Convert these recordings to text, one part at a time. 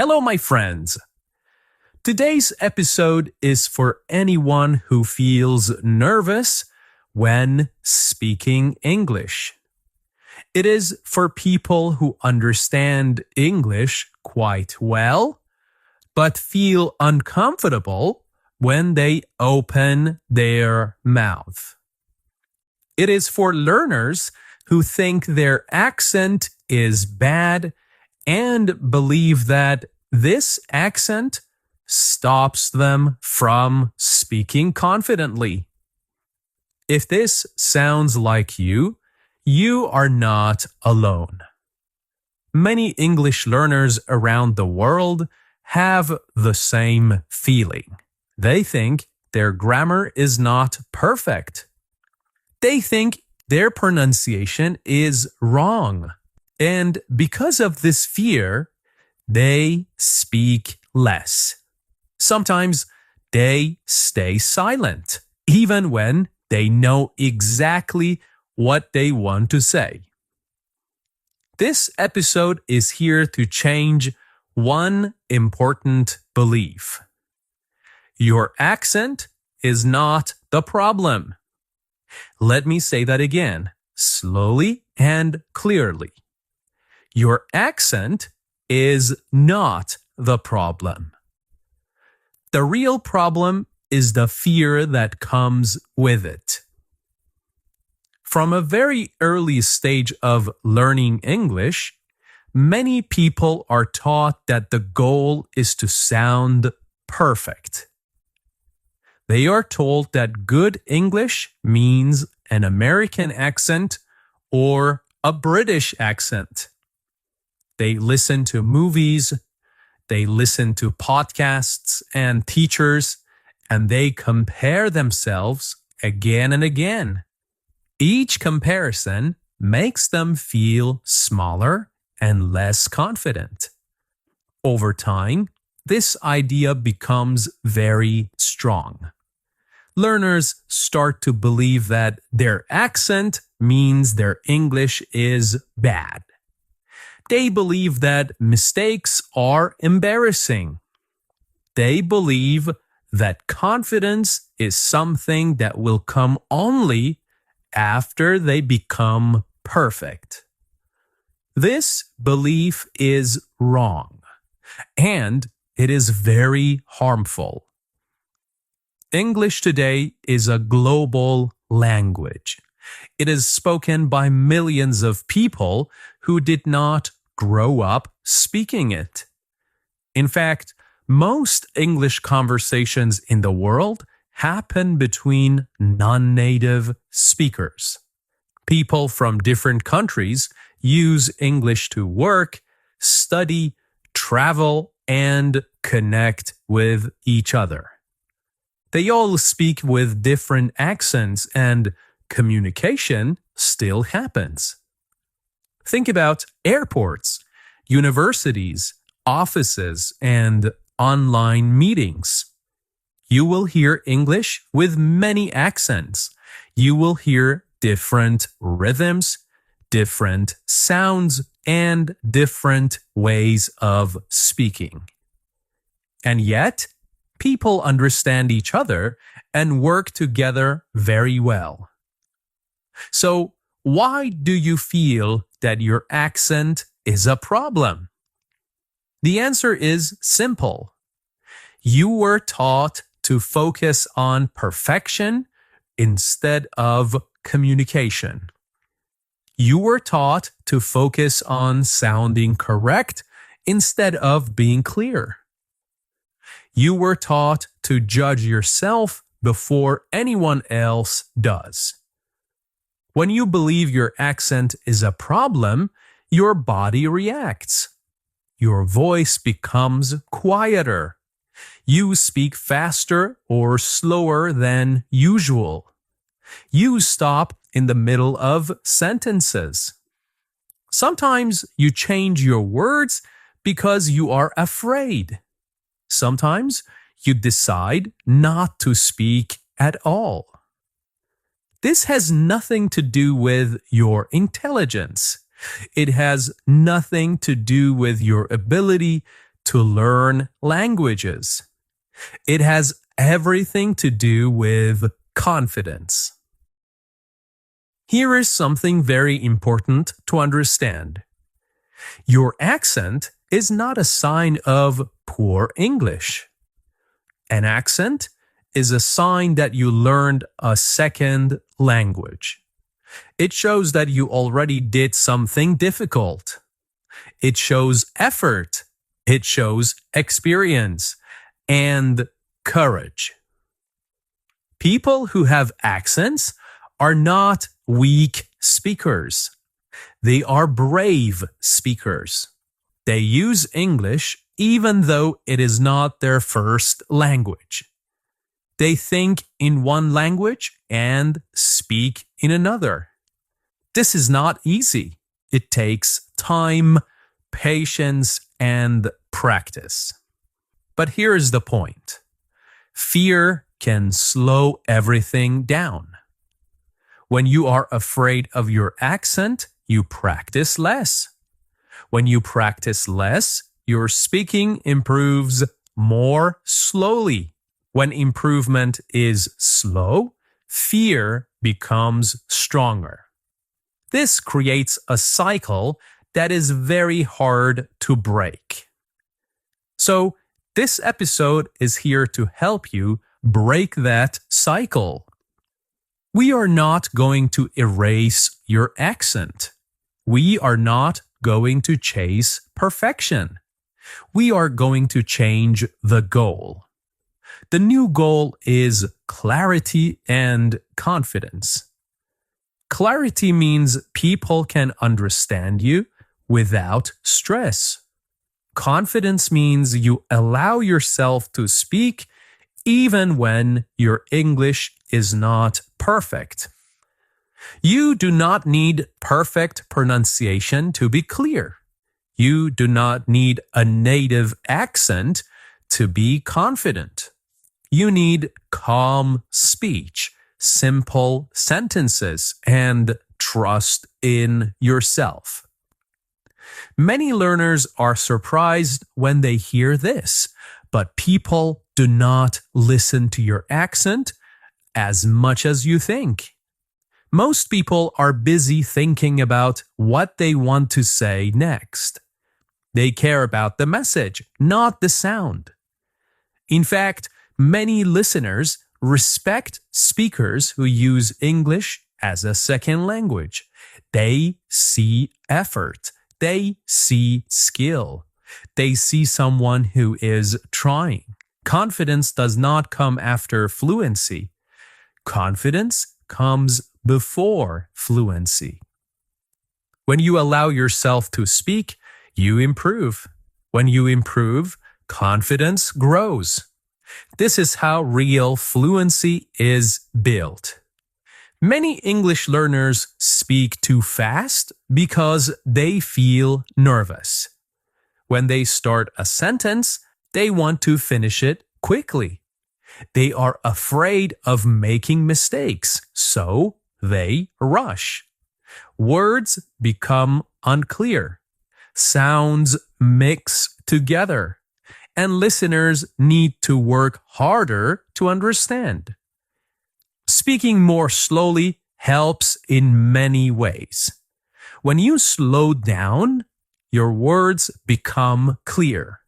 Hello, my friends. Today's episode is for anyone who feels nervous when speaking English. It is for people who understand English quite well, but feel uncomfortable when they open their mouth. It is for learners who think their accent is bad and believe that this accent stops them from speaking confidently. If this sounds like you, you are not alone. Many English learners around the world have the same feeling. They think their grammar is not perfect. They think their pronunciation is wrong. And because of this fear, they speak less. Sometimes they stay silent, even when they know exactly what they want to say. This episode is here to change one important belief. Your accent is not the problem. Let me say that again, slowly and clearly. Your accent is not the problem. The real problem is the fear that comes with it. From a very early stage of learning English, many people are taught that the goal is to sound perfect. They are told that good English means an American accent or a British accent. They listen to movies, they listen to podcasts and teachers, and they compare themselves again and again. Each comparison makes them feel smaller and less confident. Over time, this idea becomes very strong. Learners start to believe that their accent means their English is bad. They believe that mistakes are embarrassing. They believe that confidence is something that will come only after they become perfect. This belief is wrong, and it is very harmful. English today is a global language. It is spoken by millions of people who did not grow up speaking it. In fact, most English conversations in the world happen between non-native speakers. People from different countries use English to work, study, travel, and connect with each other. They all speak with different accents, and communication still happens. Think about airports, universities, offices, and online meetings. You will hear English with many accents. You will hear different rhythms, different sounds, and different ways of speaking. And yet, people understand each other and work together very well. So, why do you feel that your accent is a problem? The answer is simple. You were taught to focus on perfection instead of communication. You were taught to focus on sounding correct instead of being clear. You were taught to judge yourself before anyone else does. When you believe your accent is a problem, your body reacts. Your voice becomes quieter. You speak faster or slower than usual. You stop in the middle of sentences. Sometimes you change your words because you are afraid. Sometimes you decide not to speak at all. This has nothing to do with your intelligence. It has nothing to do with your ability to learn languages. It has everything to do with confidence. Here is something very important to understand. Your accent is not a sign of poor English. An accent is a sign that you learned a second language. It shows that you already did something difficult. It shows effort. It shows experience and courage. People who have accents are not weak speakers. They are brave speakers. They use English even though it is not their first language. They think in one language and speak in another. This is not easy. It takes time, patience, and practice. But here is the point. Fear can slow everything down. When you are afraid of your accent, you practice less. When you practice less, your speaking improves more slowly. When improvement is slow, fear becomes stronger. This creates a cycle that is very hard to break. So, this episode is here to help you break that cycle. We are not going to erase your accent. We are not going to chase perfection. We are going to change the goal. The new goal is clarity and confidence. Clarity means people can understand you without stress. Confidence means you allow yourself to speak even when your English is not perfect. You do not need perfect pronunciation to be clear. You do not need a native accent to be confident. You need calm speech, simple sentences, and trust in yourself. Many learners are surprised when they hear this, but people do not listen to your accent as much as you think. Most people are busy thinking about what they want to say next. They care about the message, not the sound. In fact, many listeners respect speakers who use English as a second language. They see effort. They see skill. They see someone who is trying. Confidence does not come after fluency. Confidence comes before fluency. When you allow yourself to speak, you improve. When you improve, confidence grows. This is how real fluency is built. Many English learners speak too fast because they feel nervous. When they start a sentence, they want to finish it quickly. They are afraid of making mistakes, so they rush. Words become unclear. Sounds mix together. And listeners need to work harder to understand. Speaking more slowly helps in many ways. When you slow down, your words become clear.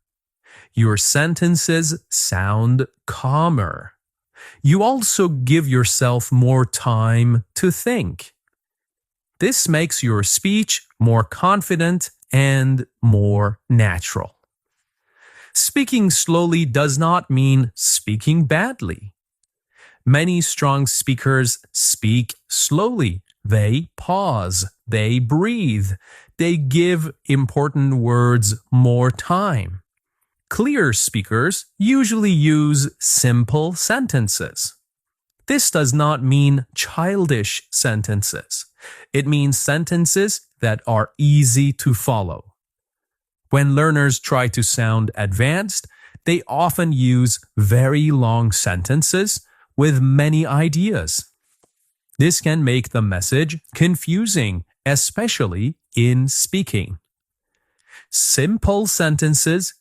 Your sentences sound calmer. You also give yourself more time to think. This makes your speech more confident and more natural. Speaking slowly does not mean speaking badly. Many strong speakers speak slowly. They pause. They breathe. They give important words more time. Clear speakers usually use simple sentences. This does not mean childish sentences. It means sentences that are easy to follow. When learners try to sound advanced, they often use very long sentences with many ideas. This can make the message confusing, especially in speaking. Simple sentences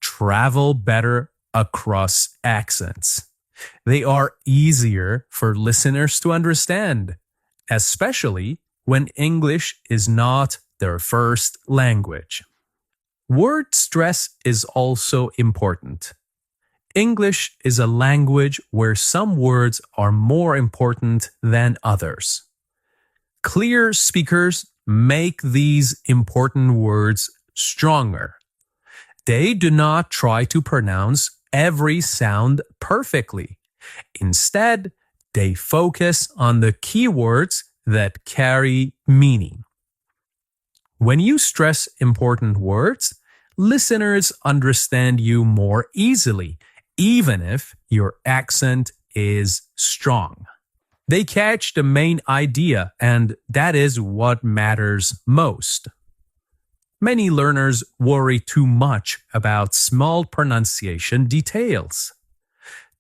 travel better across accents. They are easier for listeners to understand, especially when English is not their first language. Word stress is also important. English is a language where some words are more important than others. Clear speakers make these important words stronger. They do not try to pronounce every sound perfectly. Instead, they focus on the key words that carry meaning. When you stress important words, listeners understand you more easily, even if your accent is strong. They catch the main idea, and that is what matters most. Many learners worry too much about small pronunciation details.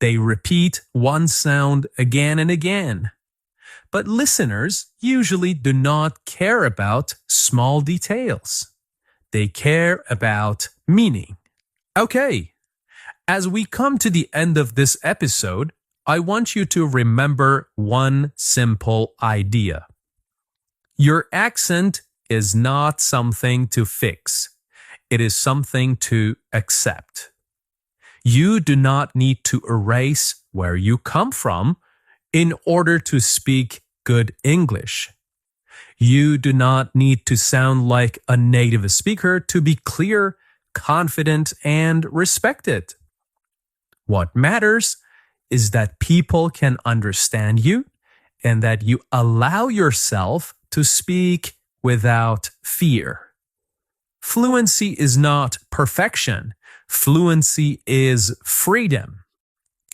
They repeat one sound again and again. But listeners usually do not care about small details. They care about meaning. Okay, as we come to the end of this episode, I want you to remember one simple idea. Your accent is not something to fix. It is something to accept. You do not need to erase where you come from in order to speak good English. You do not need to sound like a native speaker to be clear, confident, and respected. What matters is that people can understand you and that you allow yourself to speak without fear. Fluency is not perfection. Fluency is freedom.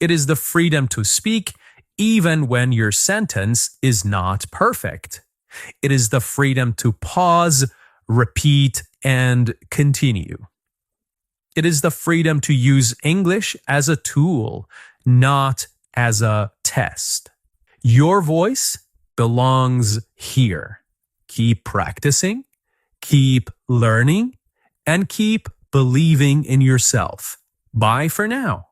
It is the freedom to speak even when your sentence is not perfect. It is the freedom to pause, repeat, and continue. It is the freedom to use English as a tool, not as a test. Your voice belongs here. Keep practicing, keep learning, and keep believing in yourself. Bye for now.